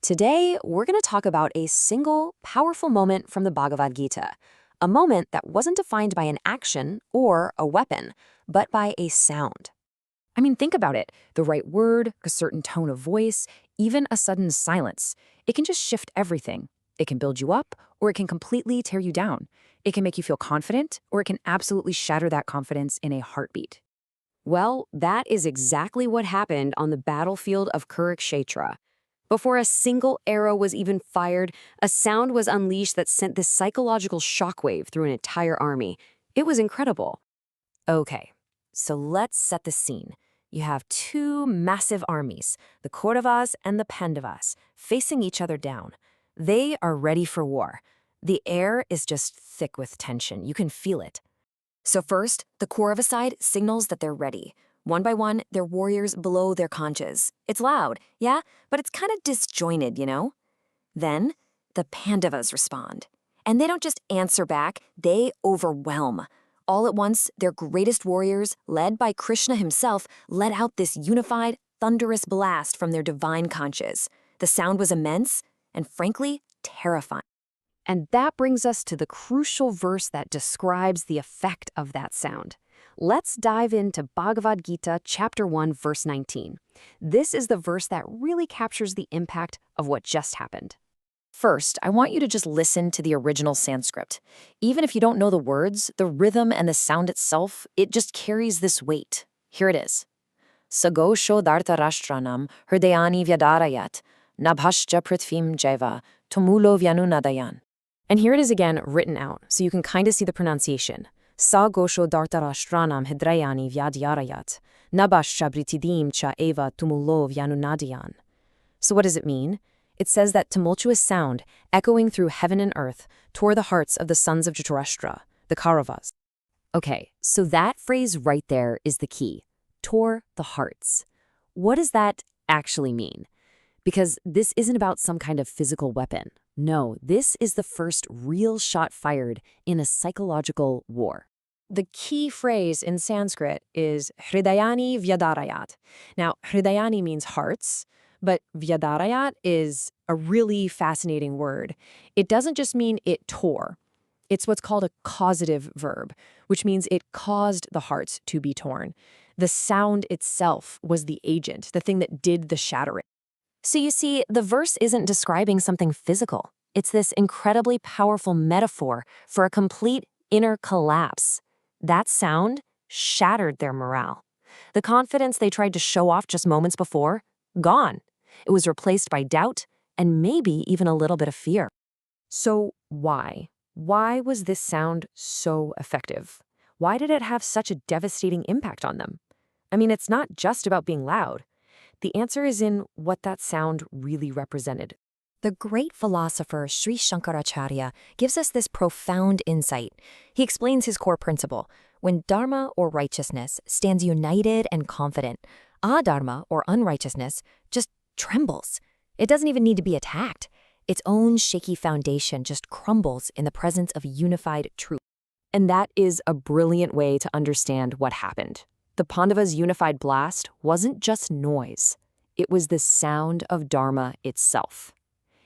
Today, we're going to talk about a single, powerful moment from the Bhagavad Gita, a moment that wasn't defined by an action or a weapon, but by a sound. I mean, think about it. The right word, a certain tone of voice, even a sudden silence. It can just shift everything. It can build you up, or it can completely tear you down. It can make you feel confident, or it can absolutely shatter that confidence in a heartbeat. Well, that is exactly what happened on the battlefield of Kurukshetra. Before a single arrow was even fired, a sound was unleashed that sent this psychological shockwave through an entire army. It was incredible. Okay, so let's set the scene. You have two massive armies, the Kauravas and the Pandavas, facing each other down. They are ready for war. The air is just thick with tension. You can feel it. So first, the Kaurava side signals that they're ready. One by one, their warriors blow their conches. It's loud, yeah, but it's kind of disjointed, you know? Then, the Pandavas respond. And they don't just answer back, they overwhelm. All at once, their greatest warriors, led by Krishna himself, let out this unified, thunderous blast from their divine conches. The sound was immense and, frankly, terrifying. And that brings us to the crucial verse that describes the effect of that sound. Let's dive into Bhagavad Gita chapter 1, verse 19. This is the verse that really captures the impact of what just happened. First, I want you to just listen to the original Sanskrit. Even if you don't know the words, the rhythm and the sound itself, it just carries this weight. Here it is. Ghoṣo dhārtarāṣṭrāṇāṁ hṛdayāni vyadārayat, nabhaś pṛthivīṁ caiva, tumulo vyanunādayan. And here it is again written out, so you can kind of see the pronunciation. Ghoṣo dhārtarāṣṭrāṇāṁ hṛdayāni vyadārayat, nabhaś pṛthivīṁ tumulo vyanunādayan. So what does it mean? It says that tumultuous sound, echoing through heaven and earth, tore the hearts of the sons of Dhritarashtra, the Kauravas. Okay, so that phrase right there is the key. Tore the hearts. What does that actually mean? Because this isn't about some kind of physical weapon. No, this is the first real shot fired in a psychological war. The key phrase in Sanskrit is hṛdayāni vyadārayat. Now, hṛdayāni means hearts, but vyadārayat is a really fascinating word. It doesn't just mean it tore. It's what's called a causative verb, which means it caused the hearts to be torn. The sound itself was the agent, the thing that did the shattering. So you see, the verse isn't describing something physical. It's this incredibly powerful metaphor for a complete inner collapse. That sound shattered their morale. The confidence they tried to show off just moments before, gone. It was replaced by doubt and maybe even a little bit of fear. So why? Why was this sound so effective? Why did it have such a devastating impact on them? I mean, it's not just about being loud. The answer is in what that sound really represented. The great philosopher Śaṅkarācārya gives us this profound insight. He explains his core principle. When dharma or righteousness stands united and confident, adharma or unrighteousness just trembles. It doesn't even need to be attacked. Its own shaky foundation just crumbles in the presence of unified truth. And that is a brilliant way to understand what happened. The Pandavas' unified blast wasn't just noise. It was the sound of Dharma itself.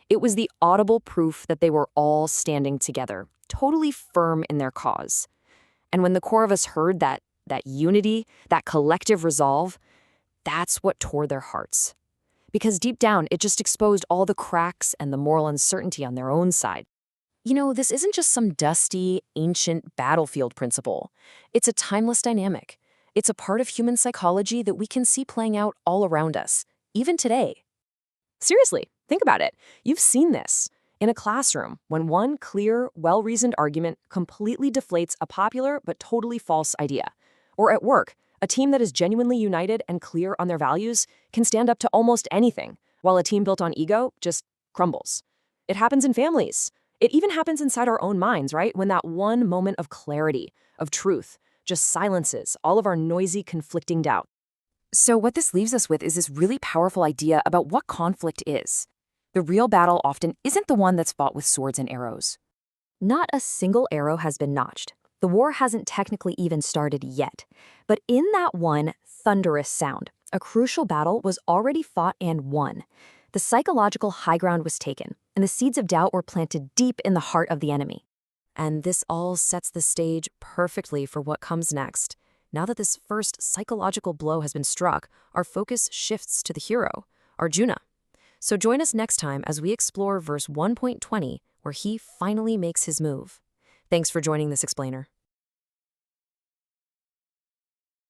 It was the audible proof that they were all standing together, totally firm in their cause. And when the Kauravas heard that unity, that collective resolve, that's what tore their hearts. Because deep down, it just exposed all the cracks and the moral uncertainty on their own side. You know, this isn't just some dusty, ancient battlefield principle. It's a timeless dynamic. It's a part of human psychology that we can see playing out all around us, even today. Seriously, think about it. You've seen this in a classroom when one clear, well-reasoned argument completely deflates a popular but totally false idea. Or at work, a team that is genuinely united and clear on their values can stand up to almost anything, while a team built on ego just crumbles. It happens in families. It even happens inside our own minds, right? When that one moment of clarity, of truth, just silences all of our noisy, conflicting doubt. So what this leaves us with is this really powerful idea about what conflict is. The real battle often isn't the one that's fought with swords and arrows. Not a single arrow has been notched. The war hasn't technically even started yet. But in that one thunderous sound, a crucial battle was already fought and won. The psychological high ground was taken, and the seeds of doubt were planted deep in the heart of the enemy. And this all sets the stage perfectly for what comes next. Now that this first psychological blow has been struck, our focus shifts to the hero, Arjuna. So join us next time as we explore verse 1.20, where he finally makes his move. Thanks for joining this explainer.